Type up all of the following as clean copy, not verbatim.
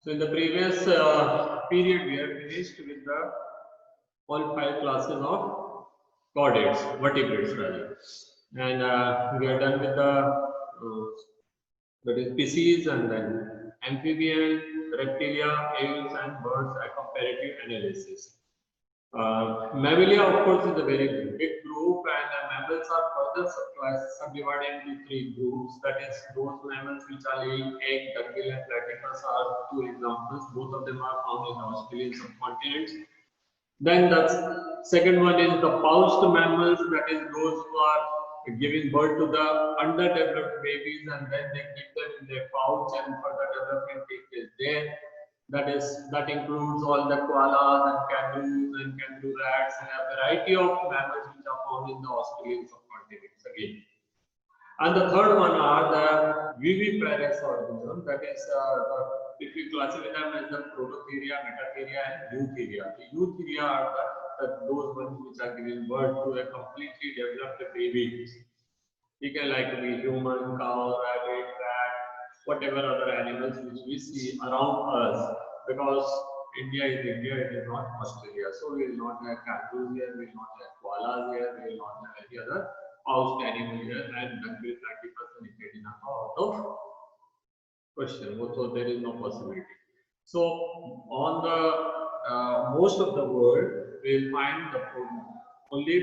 So in the previous period, we have finished with the all 5 classes of chordates, vertebrates rather, and we are done with the that is species and then amphibian, reptilia, ales, and birds. A comparative analysis. Mammalia, of course, is a very big group, and mammals are further subdivided into 3 groups. That is, those mammals which are laying egg, duckbill, and platypus are 2 examples. Both of them are found in the Australian subcontinent. Then the second one is the pouched mammals, that is, those who are giving birth to the underdeveloped babies, and then they keep them in their pouch, and further development takes place there. That includes all the koalas and kangaroo rats and a variety of mammals which are found in the Australian subcontinent again. And the third one are the viviparous organisms. That is, if you classify them as the Prototheria, Metatheria, and Eutheria. The Eutheria are those ones which are giving birth to a completely developed baby. It can like be human, cow, rabbit, rat, whatever other animals which we see around us, because India is India, it is not Australia. So we will not have kangaroos here, we will not have koalas here, we will not have any other pouched animal here, and duckbill, platypus, and echidna out of question. So there is no possibility. So on the most of the world, we will find the only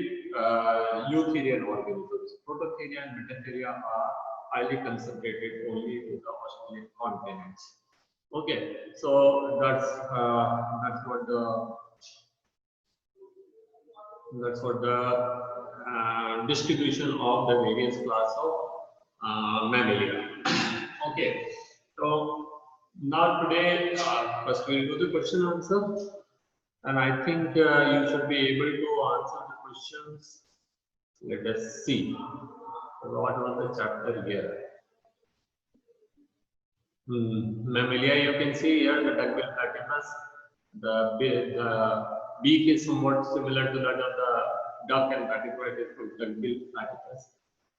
eutherian organisms. Prototheria and metatheria are highly concentrated only in the Australian continents. Okay, so that's what the distribution of the various class of mammalia. Okay, so now today first we will do the question answer, and I think you should be able to answer the questions. Let us see what was the chapter here. Mammalia, you can see here the duckbill platypus. The beak is somewhat similar to that of the duck, and that is why it is called duckbill platypus.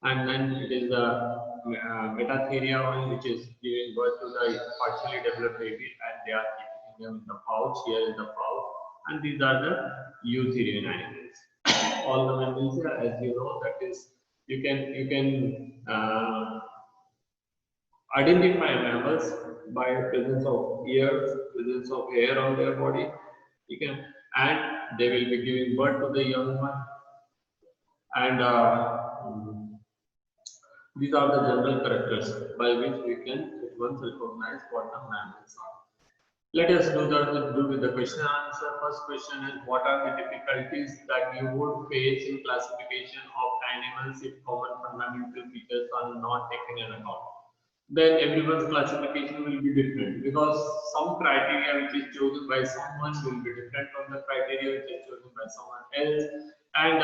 And then it is the metatheria one, which is giving birth to the partially developed baby, and they are keeping them in the pouch. Here is the pouch, and these are the eutherian animals. All the mammals, as you know, that is you can identify mammals by presence of ears, presence of hair on their body. You can, and they will be giving birth to the young one, and these are the general characters by which we can at once recognize what the mammals are. Let us do with the question and answer. First question is, what are the difficulties that you would face in classification of animals if common fundamental features are not taken in account? Then everyone's classification will be different, because some criteria which is chosen by someone will be different from the criteria which is chosen by someone else, and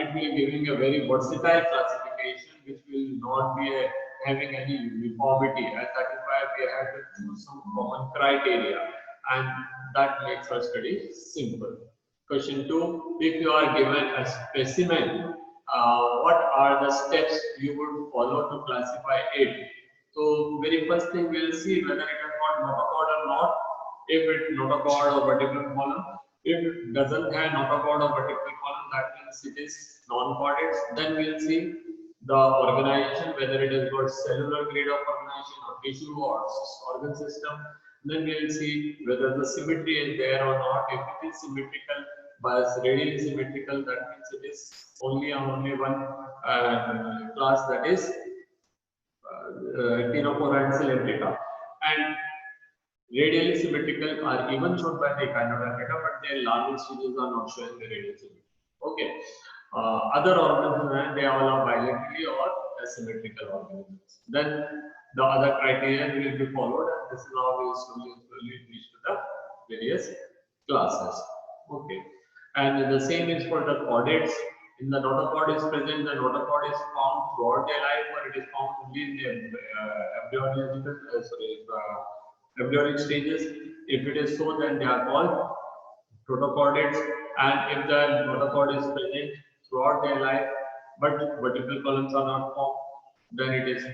it will be giving a very versatile classification which will not be having any uniformity, and that is why we have to choose some common criteria, and that makes our study simple. Question 2, if you are given a specimen, what are the steps you would follow to classify it? So very first thing we will see whether it has got notochord or not. If it notochord or vertebral column, if it doesn't have notochord or vertebral column, that means it is non-chordates. Then we will see the organization, whether it has got cellular grade of organization or tissue or organ system. Then we will see whether the symmetry is there or not. If it is symmetrical, but radially symmetrical, that means it is only one class, that is Ctenophora and Coelenterata, and radially symmetrical are even shown by the Echinodermata, but their larval stages are not showing the radial symmetry. Okay, other organisms, they all are bilaterally or asymmetrical organisms. Then the other criteria will be followed, and this now will slowly reach to the various classes. Okay, and the same is for the chordates. In the notochord is present, the notochord is found throughout their life, or it is found only in the embryonic stages. If it is so, then they are called protochordates, and if the notochord is present throughout their life, but vertebral columns are not formed, then it is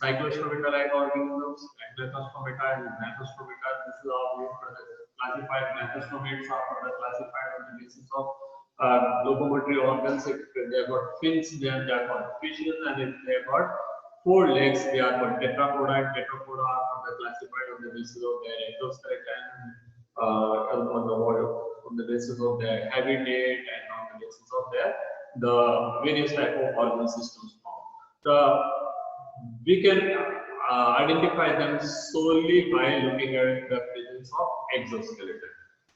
cyclostomata-like organisms, ectostomato and gnathostomato. This is how we classify. Gnathostomates are further classified on the basis of locomotory organs. If they have got fins, then they are called fishes, and if they have got four legs, they are called tetrapoda, and tetrapoda are further classified on the basis of their endoskeleton, on the wall, on the basis of their habitat, and on the basis of their the various type of organ systems found. We can identify them solely by looking at the presence of exoskeleton.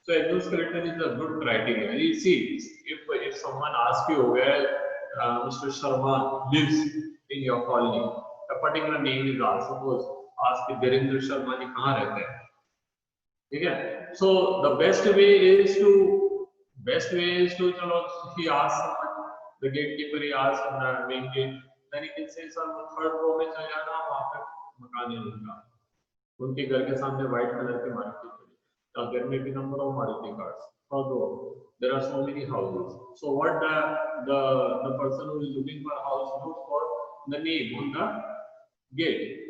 So exoskeleton is a good criteria. You see, if someone asks you where Mr. Sharma lives in your colony, a particular name is asked. Suppose ask कि Dhirendra Sharma जी कहाँ रहते हैं? ठीक है? So the best way is to चलो he asks someone, the gatekeeper he asks on the main gate, then he can say sir third row में चले जाना, वहाँ पे मकान है उनका, उनके घर के सामने white color की मारुति खड़ी, now there may be number of Maruti cars, although there are so many houses. So what the person who is looking for a house looks for the name on the gate.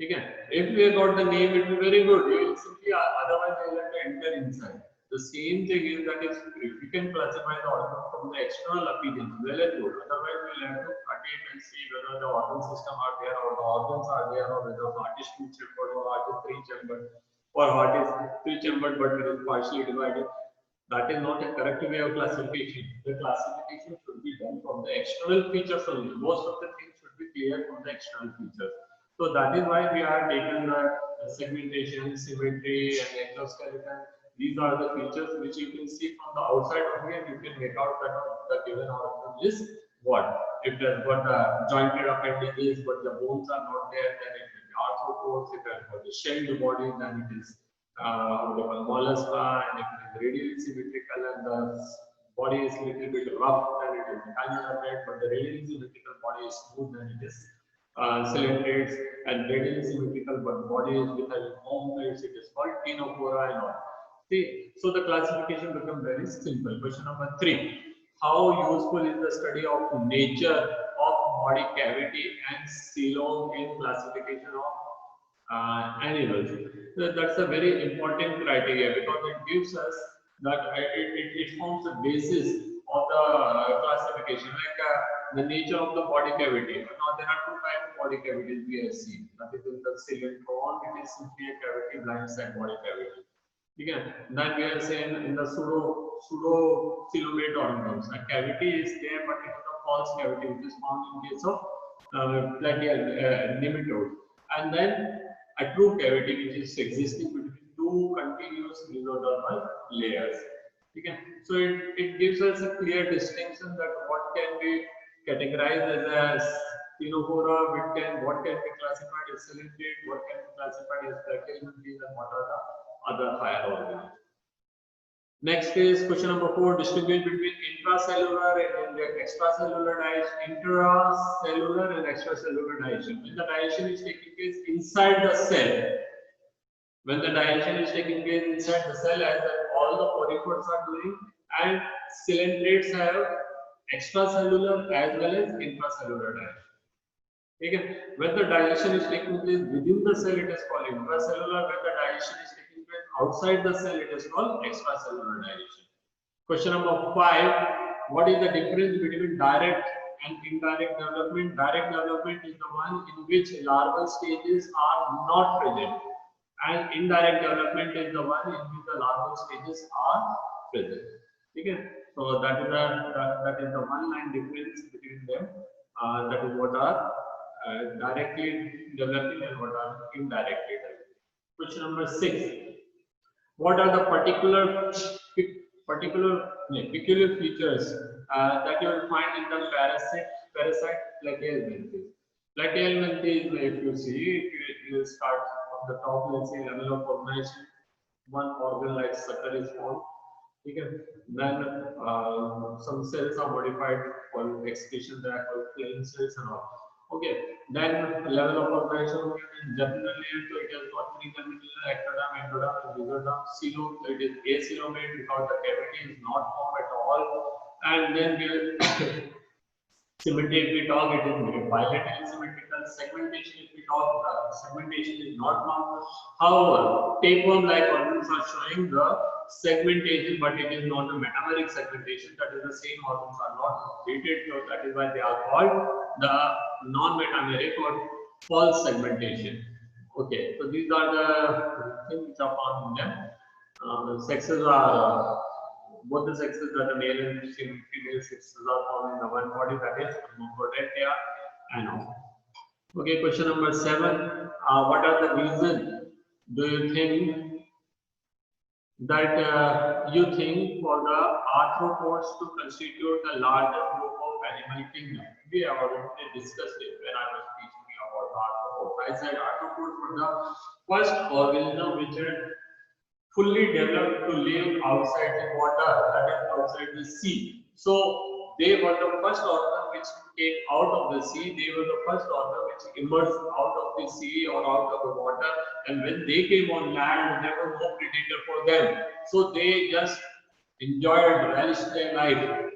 Okay. If we got the name, it will be very good. You will simply, otherwise you will have to enter inside. The same thing is that if we can classify the organ from the external appearance, well and good. Otherwise, we will have to cut it and see whether the organ system are there, or the organs are there, or whether heart is two-chambered or heart is three-chambered, or heart is three-chambered but it is partially divided. That is not a correct way of classification. The classification should be done from the external features only. Most of the things should be clear from the external features. So that is why we are taking the segmentation, symmetry, and exoskeleton. These are the features which you can see from the outside only, and you can make out that the given organ is what. If it has got the jointed appendages, but the bones are not there, then it will be arthropods. If it has got the shelled body, then it is mollusca, and if it is radially symmetrical and the body is little bit rough, then it is chitinurate, but the radially symmetrical body is smooth, then it is cylindrids, and radially symmetrical but body is with having omoplates, it is called ctenophora and all. See, so the classification becomes very simple. Question number 3. How useful is the study of nature of body cavity and coelom in classification of animals? So that's a very important criteria because it gives us that it forms the basis of the classification, like the nature of the body cavity. Now there are two types of body cavities we have seen. That is in the cylindron, it is simply a cavity, blind side body cavity. Again, then we are saying in the pseudo-coelomate organisms, a cavity is there, but it is a false cavity, which is found in case of plateal nematode. And then a true cavity, which is existing between two continuous mesodermal layers. Okay. So it gives us a clear distinction that what can be categorized as a ctenophora, what can be classified as cylindrid, what can be classified as plateal, and what are the other higher organs. Next is question number 4. Distinguish between intracellular and extracellular digestion. Intracellular and extracellular digestion. When the digestion is taking place inside the cell, when the digestion is taking place inside the cell, as all the porifers are doing, and cylindrids have extracellular as well as intracellular digestion. Okay. When the digestion is taking place within the cell, it is called intracellular. When the digestion is taking place outside the cell, it is called extracellular digestion. Question number 5. What is the difference between direct and indirect development? Direct development is the one in which larval stages are not present, and indirect development is the one in which the larval stages are present. Okay. So that is the one line difference between them. That is what are directly developing and what are indirectly developing. Question number 6. What are the peculiar features that you will find in the parasite plateal mantis? Plateal mantis, if you see, you start from the top, let's say level of organization, one organ like sucker is formed. Okay. Then some cells are modified for excretion, they are called plain cells and all. Okay. Then level of organization, generally it has got three terminal: ectoderm, endoderm, and mesoderm. Coelom, it is acoelomate because the cavity is not formed at all. And then Symmetry, if we talk, it is bilaterally symmetrical. Segmentation, if we talk, segmentation is not found. However, tapeworm-like organs are showing the segmentation, but it is not a metameric segmentation. That is, the same organs are not completed, so that is why they are called the non-metameric or false segmentation. Okay, so these are the things which are found in them. Sexes are both the sexes, that the male and female sexes are found in the one body, that is hermaphrodite and all. Okay, question number 7. What are the reasons do you think that for the arthropods to constitute the larger group of animal kingdom? We have already discussed it when I was teaching you about arthropods. I said arthropods were the first organism which had fully developed to live outside the water, that is outside the sea. So they were the first organism which came out of the sea. They were the first organism which emerged out of the sea or out of the water. And when they came on land, there was no predator for them. So they just enjoyed, relished their life.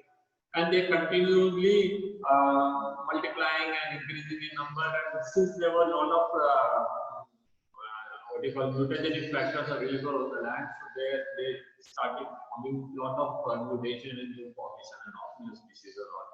And they continually multiplying and increasing in number. And since there were a lot of what you call mutagenic factors available on the land, so they started forming a lot of mutation in the formation and of new species and all.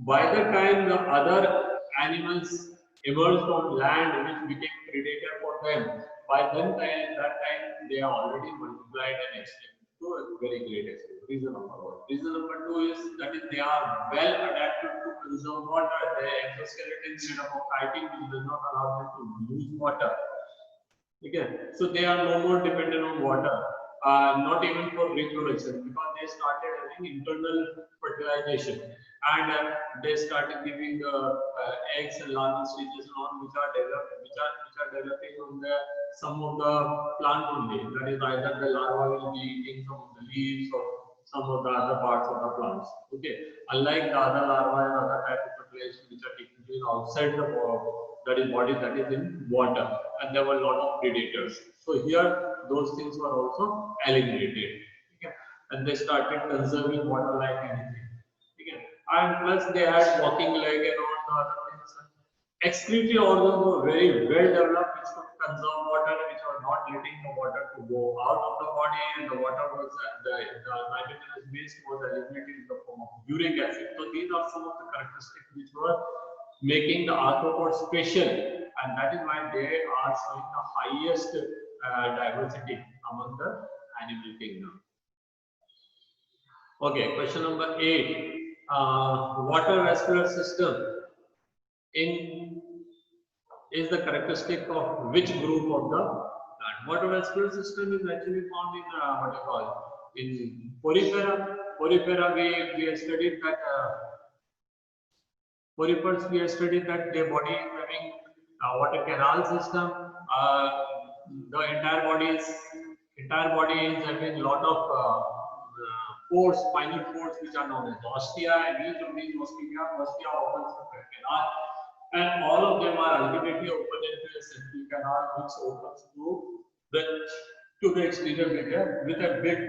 By the time the other animals emerged on land, which became predator for them, by then that time they are already multiplied and extinct to a very great extent. Reason number 1. Reason number 2 is that is they are well adapted to conserve water. Their exoskeleton is made up of chitin, which does not allow them to lose water. Okay, so they are no more dependent on water, not even for reproduction, because they started having internal fertilization, and they started giving eggs and larval stages on which are developed, which are developing on the some of the plant only. That is, either the larva will be eating some of the leaves or some of the other parts of the plants. Okay, unlike the other larvae and other type of fertilization which are taking place outside the body that is in water, and there were a lot of predators. So here those things were also eliminated. Okay? And they started conserving water like anything. Okay? And plus they had walking leg and all the other things. Excretory organs were very well developed, which could conserve water, which were not letting the water to go out of the body, and the water was the nitrogenous base was eliminated in the form of uric acid. So these are some of the characteristics which were making the arthropods special, and that is why they are showing the highest diversity among the animal kingdom. Okay, question number 8. Water vascular system is the characteristic of which group of the plant? Water vascular system is actually found in what you call in Porifera. Porifera, we have studied that. Porifers, we have studied that their body is having water canal system. The entire body is having a lot of pores, spinal pores, which are known as ostia, and each of these ostia opens up a canal, and all of them are ultimately open into a central canal, which opens to the exterior media with a big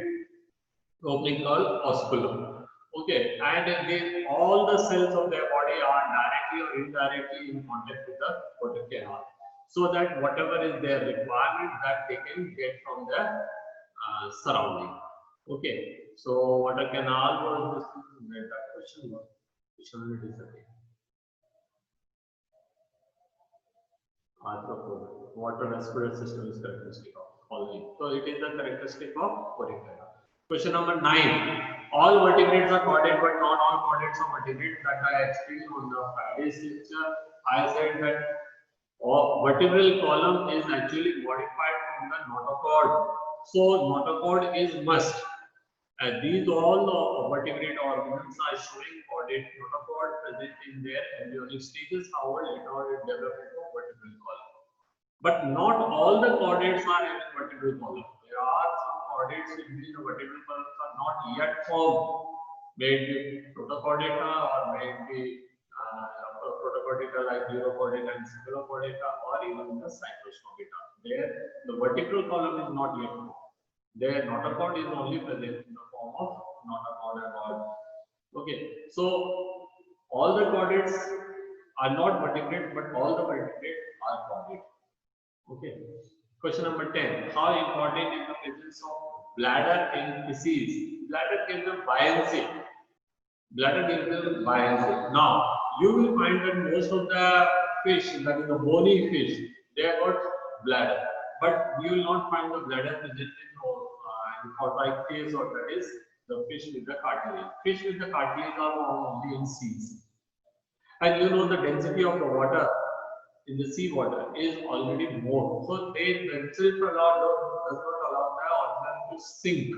opening called osculum. Okay, and all the cells of their body are directly or indirectly in contact with the water canal, so that whatever is their requirement that they can get from the surrounding. Okay, so water canal was that question was arthropod. Water vascular system is characteristic of colony. So it is the characteristic of Porifera. Question number 9. All vertebrates are chordate, but not all chordates are vertebrate. That I explained on the Friday's lecture. I said that vertebral column is actually modified from the notochord. So notochord is must. And these all vertebrate organisms are showing chordate notochord present in their embryonic stages. However, later it develops into vertebral column. But not all the chordates are in vertebral column. There are some chordates in which the vertebral columns are not yet formed. May it be protochordata, or may it be protochordata like Urochordata and Cephalochordata, or even the Cyclostrobata. There, the vertebral column is not yet formed. Their notochord is only present in the form of notochord and all. Okay, so All the chordates are not vertebrate, but all the vertebrate are chordate. Okay. Question number 10. How important is the presence of bladder in feces? Bladder gives them buoyancy. Bladder gives them buoyancy. Now, you will find that most of the fish, that is the bony fish, they have got bladder. But you will not find the bladder present in chordate phase, or that is the fish with the cartilage. Fish with the cartilage are found only in seas. And you know the density of the water in the sea water is already more. So they themselves does not allow the organism to sink,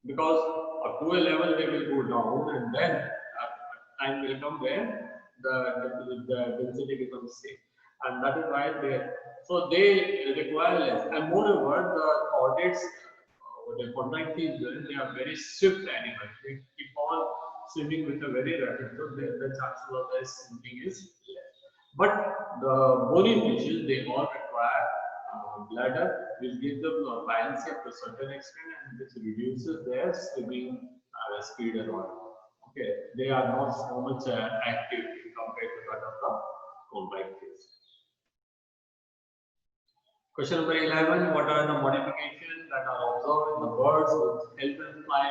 because up to a level they will go down, and then time will come where the density becomes safe. And that is why they require less. And moreover, the chordates, the chordate they are very swift animals. They keep on swimming with a very rapid, so the chances of their sinking is less. But the bony fishes, they all require bladder, which gives them buoyancy up to a certain extent, and which reduces their swimming speed and all. Okay, they are not so much active compared to that of the chordate fish. Question number 11. What are the modifications that are observed in the birds which help them fly?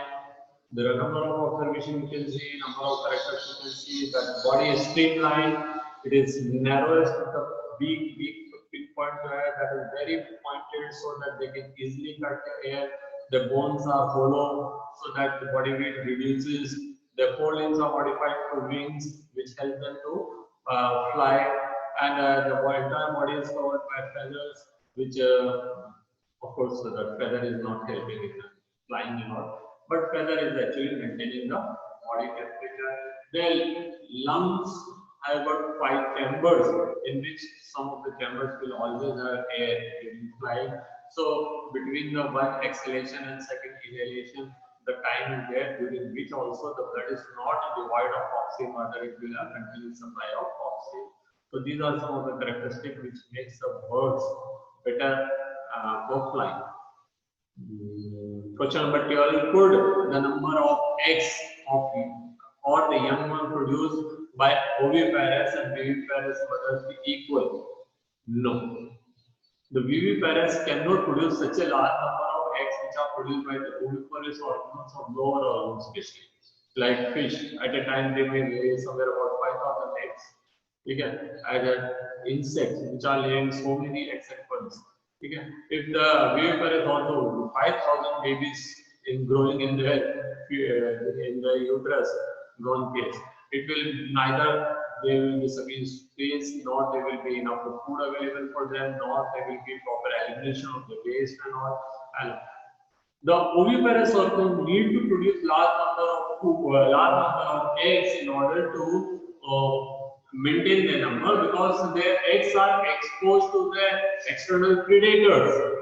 There are a number of observations you can see, number of characters you can see. That body is streamlined. It is narrowest with the big point where that is very pointed, so that they can easily cut the air. The bones are hollow, so that the body weight reduces. The forelimbs are modified to wings, which help them to fly. And the entire body is covered by feathers, which of course the feather is not helping in flying and all, but feather is actually maintaining the body temperature. Their lungs have got 5 chambers, in which some of the chambers will always have air during flying. So between the one exhalation and second inhalation, the time is there during which also the blood is not devoid of oxygen, rather it will have continuous supply of oxygen. So these are some of the characteristics which makes the birds better for flying. Question number 12. Could the number of eggs of or the young one produced by oviparous and viviparous mothers be equal? No. The viviparous cannot produce such a large number of eggs which are produced by the oviparous organisms of lower organ species. Like fish, at a time they may lay somewhere about 5,000 eggs. Okay, and insects which are laying so many eggs at once. Okay, if the viviparous also 5,000 babies in growing in the uterus grown case, it will neither there will be sufficient space, nor there will be enough food available for them, nor there will be proper elimination of the waste and all. And the oviparous organism need to produce large number of eggs in order to maintain their number, because their eggs are exposed to the external predators.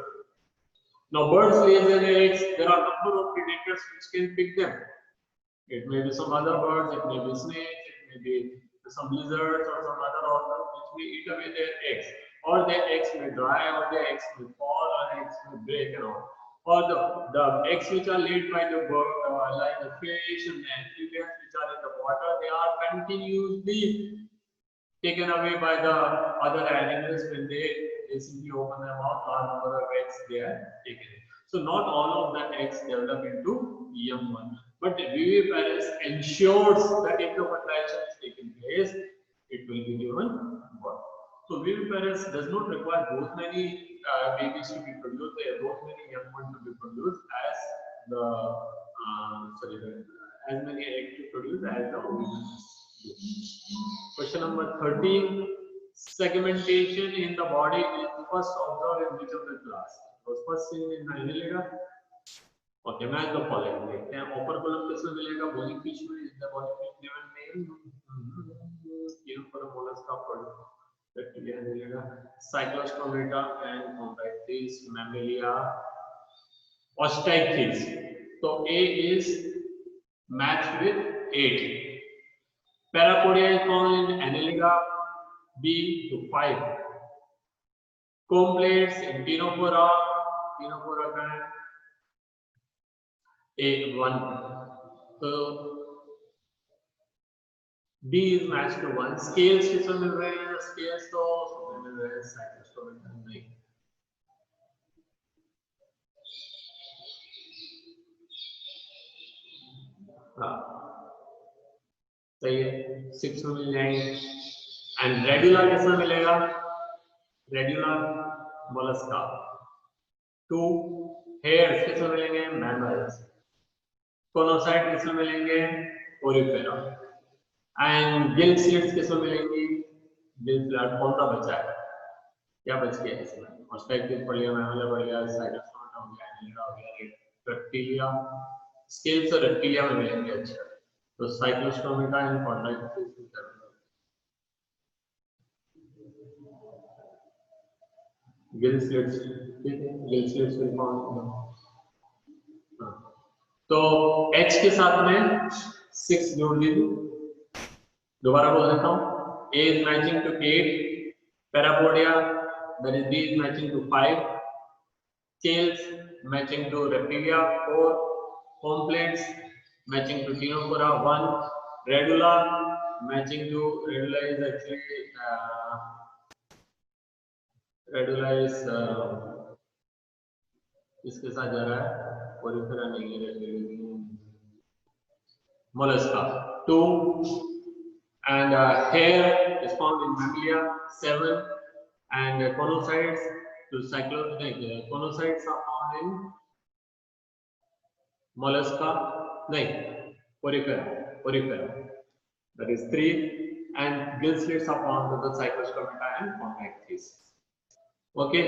Now, birds lay their eggs. There are a number of predators which can pick them. It may be some other birds, it may be snakes, it may be some lizards or some other organisms which may eat away their eggs. Or their eggs may dry, or their eggs may fall, or eggs may break and all. Or the eggs which are laid by the bird, like the fish and the amphibians which are in the water, they are continuously taken away by the other animals. When they simply open their mouth, large number of eggs they are taken. So not all of the eggs develop into young ones. But viviparous ensures that if the fertilization is taking place, it will be given birth. So viviparous does not require those many babies to be produced, those many young ones to be produced as as many eggs to produce as the oviparous. Question number 13. Segmentation in the body is first observed in which of the class? It was first seen in the Annelida. Okay, match the following. देखते हैं operculum किसमें मिलेगा? Bony fish में. Is the bony fish given name? Given for the mollusca product. Bacteria मिलेगा. Cyclostromata and Chondrites, Mammalia, Osteichthyes. So A is matched with 8. Parapodia is found in Annelida. B to 5. Comb plates in Ctenophora kind. A1. So D is matched to 1. Scales किसमें मिल रहे हैं? Scales तो मिल रहे हैं cyclostomic नहीं. हाँ सही है, 6 में मिल जाएंगे. एंड रेडुला किसमें मिलेगा? Radula Mollusca. 2 हेयर्स किसमें मिलेंगे? मैमल्स. कोनोसाइट किसमें मिलेंगे? ओरिफेरा. एंड गिल स्लिट्स किसमें मिलेंगी? गिल स्लिट कौन सा बचा है? क्या बच गया इसमें? ऑस्ट्रेक्टिव पढ़ लिया, मैमल पढ़ लिया, साइटोस्टोमा हो गया, एनिलिडा हो गया, रेप्टिलिया. स्केल्स और रेप्टिलिया में मिलेंगे. अच्छा तो साइक्लोस्टोमिका एंड कॉन्ड्राइटिस. गिल स्लिट्स, ठीक है, गिल स्लिट्स विल फाउंड. तो H के साथ में 6 जोड़ दीजिए. दोबारा बोल देता हूँ. A is matching to 8, parapodia, that is D is matching to 5, scales matching to reptilia 4, homeplates matching to Ctenophora 1, radula matching to, radula is actually radula is इसके साथ जा रहा है, ओरिफेरा नहीं है, mollusca 2, and hair is found in mammalia 7, and conocytes to conocytes are found in mollusca porifera, that is 3, and gill slits are found with the cyclostomica and Condyctis. Okay,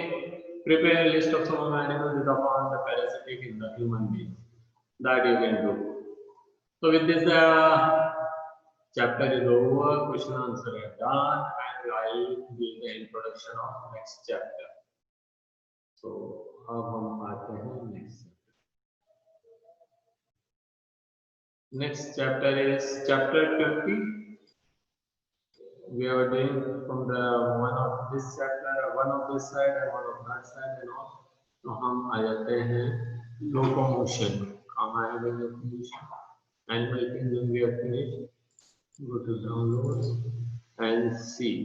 prepare a list of some of the animals that are found the parasitic in the human being. That you can do. So with this chapter is over, question answer are done, and I will give the introduction of next chapter. So अब हम आते हैं next. Next chapter is chapter 20. We are doing from the one of this chapter, one of this side and one of that side and all. तो हम आ जाते हैं locomotion. हम आएंगे locomotion. Animal kingdom we are finished. Go to downloads and see.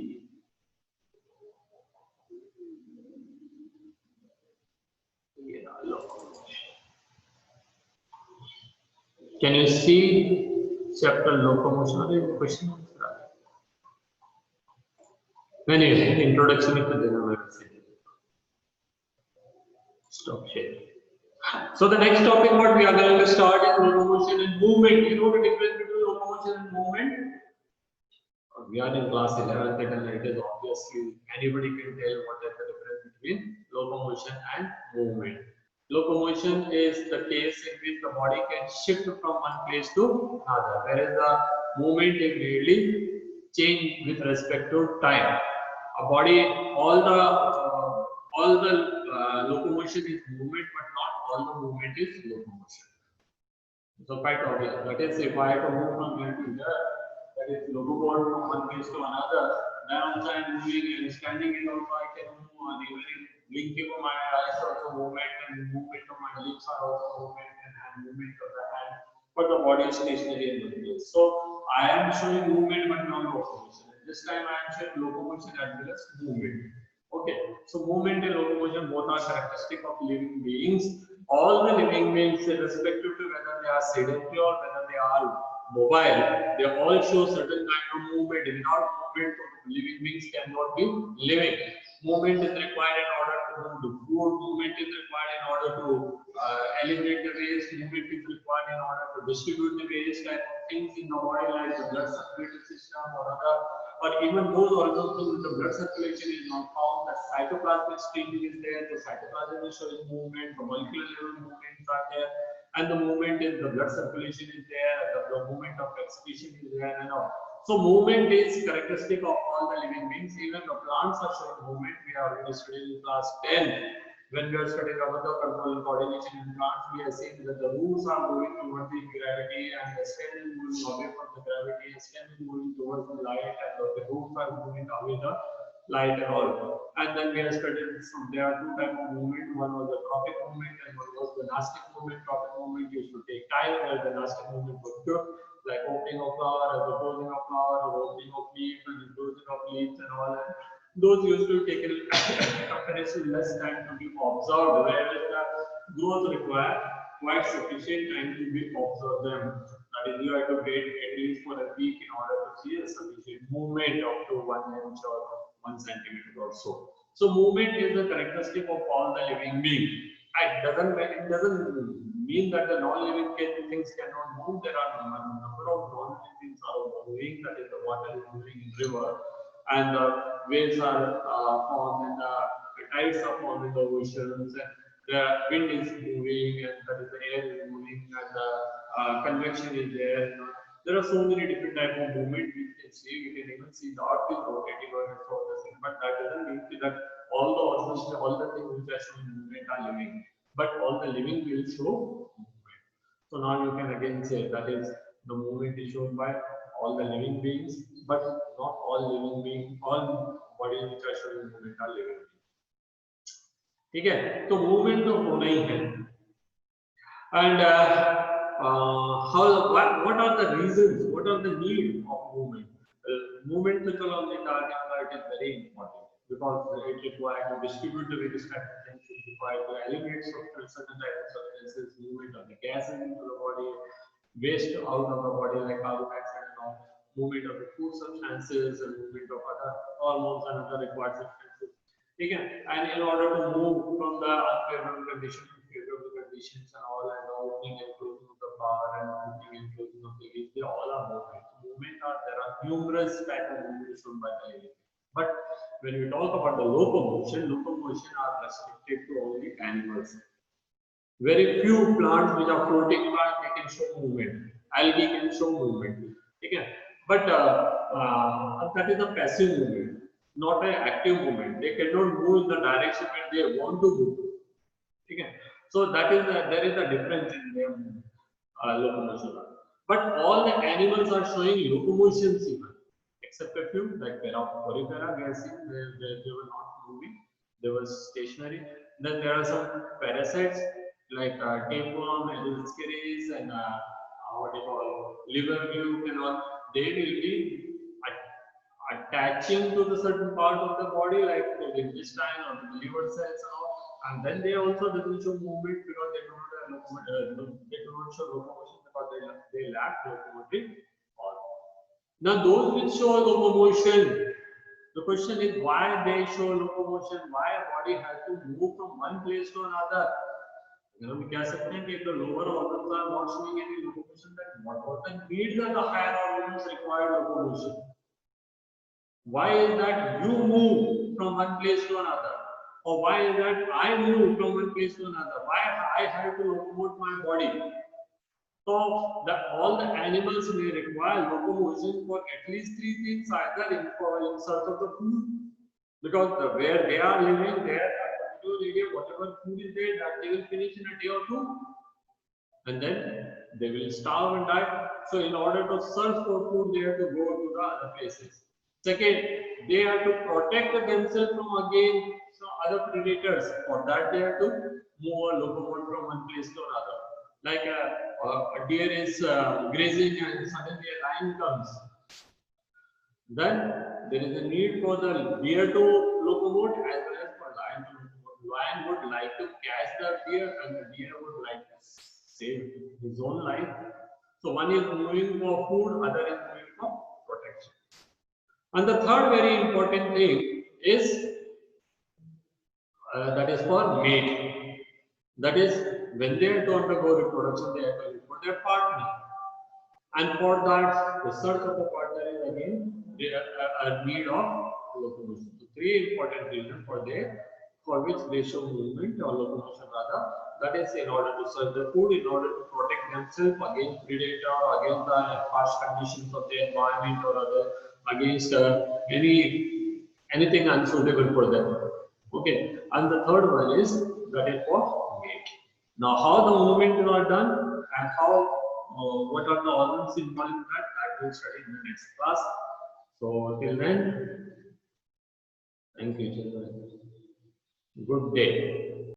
Can you see chapter locomotion? Are you question? Anyway, introduction to the stop here. So the next topic what we are going to start is locomotion and movement. You know the difference between locomotion and movement? We are in class 11th and it is obviously anybody can tell what is the difference between locomotion and movement. Locomotion is the case in which the body can shift from one place to another, whereas the movement is merely change with respect to time. A body, all the locomotion is movement, but not all the movement is locomotion. So quite obvious. That is, if I have to move from here to here, that is locomotion from one place to another, then also I am moving and standing is also I can move. Even blinking of my eyes also movement, and movement of my lips are also movement, and hand movement of the hand. But the body is stationary in one place. So I am showing movement but not locomotion. This time I am showing locomotion as well as movement. Okay, so movement and locomotion both are characteristic of living beings. All the living beings, irrespective to whether they are sedentary or whether they are mobile, they all show certain kind of movement. Without movement, living beings cannot be living. Movement is required in order to move the food. Movement is required in order to eliminate the waste. Movement is required in order to distribute the various type of things in the body, like the blood circulatory system or other. Or even those organs where the blood circulation is not found, the cytoplasmic streaming is there, the cytoplasm is showing movement, the molecular level movements are there, and the movement in the blood circulation is there, the movement of excretion is there, and all. So movement is characteristic of all the living beings. Even the plants are showing movement. We are already studying in class 10. When we are studying about the control and coordination in plants, we are seeing that the roots are moving towards the gravity, and the stem is moving away from the gravity, and stem is moving towards the light, and the roots are moving away the light and all. And then we are studying some. There are two types of movement. One was the tropic movement, and one was the nastic movement. Tropic movement used to take time, where the nastic movement was quick. like opening of flower, the closing of flower, opening of leaves, and the closing of leaves, and all that. Those used to take a comparatively less time to be observed, whereas the growth require quite sufficient time to be observed them. That is, you have to wait at least for a week in order to see a sufficient movement up to 1 inch or 1 centimeter or so. So movement is the characteristic of all the living beings. It doesn't mean that the non-living things cannot move. There are a number of non-living things are moving. That is, the water is moving in river, and the waves are formed, and the tides are formed in the oceans, and the wind is moving, and that is the air is moving, and the convection is there. There are so many different type of movement we can see. We can even see the earth is rotating on its own, but that doesn't mean that all the things which are showing movement are living. But all the living will show movement. So now you can again say that is the movement is shown by all the living beings, but not all living beings, all bodies which are showing movement are living beings. ठीक है, तो movement तो होना ही है. And what are the reasons? What are the need of movement? Movement physiology it is very important because it requires to distribute the various types of things. It requires to eliminate certain types of substances, movement of the gases into the body, waste out of the body like carbon dioxide and all, movement of the food substances, and movement of other hormones and other required substances. Okay? And in order to move from the unfavorable condition to favorable conditions and all, and opening and closing of the power and opening and closing of the leaves, they all are movement. There are numerous types of movements shown by the living. But when we talk about the locomotion are restricted to only animals. Very few plants which are floating plants they can show movement. Algae can show movement. Okay? But that is a passive movement, not an active movement. They cannot move in the direction where they want to move. Okay? So that is there is a difference in their locomotion. But all the animals are showing locomotions even, except a few like Porifera, we are seeing they were not moving, they were stationary. Then there are some parasites like tapeworm, Escherichia, and what you call liverworm and all. They will be attaching to the certain part of the body, like the intestine or the liver cells and all. And then they also doesn't show movement because they do not show locomotion because they lack locomotive organ. Now those which show locomotion, the question is why they show locomotion, why a body has to move from one place to another. We can say if the lower organs are not showing any locomotion, then what are the needs of the higher organs require locomotion? Why is that you move from one place to another? Or why is that I move from one place to another? Why I have to locomote my body? So all the animals may require locomotion for at least three things, either in search of the food, because where they are living, there particular area, whatever food is there, that they will finish in a day or two, and then they will starve and die. So in order to search for food, they have to go to the other places. Second, they have to protect themselves from again some other predators. For that, they have to move or locomote from one place to another. Like a deer is grazing and suddenly a lion comes. Then there is a need for the deer to locomote as well as for lion to locomote. Lion would like to catch the deer and the deer would like to save his own life. So one is moving for food, other is moving for protection. And the third very important thing is that is for mate. That is when they have to undergo reproduction, they have to look for their partner. And for that, the search of the partner is again a need of locomotion. So three important reasons for which they show movement or locomotion rather. That is in order to search the food, in order to protect themselves against predator, or against the harsh conditions of the environment, or other against anything unsuitable for them. Okay, and the third one is that is for mate. Now, how the movement are done and how what are the organs involved in that, I will study in the next class. So till then, thank you children. Good day.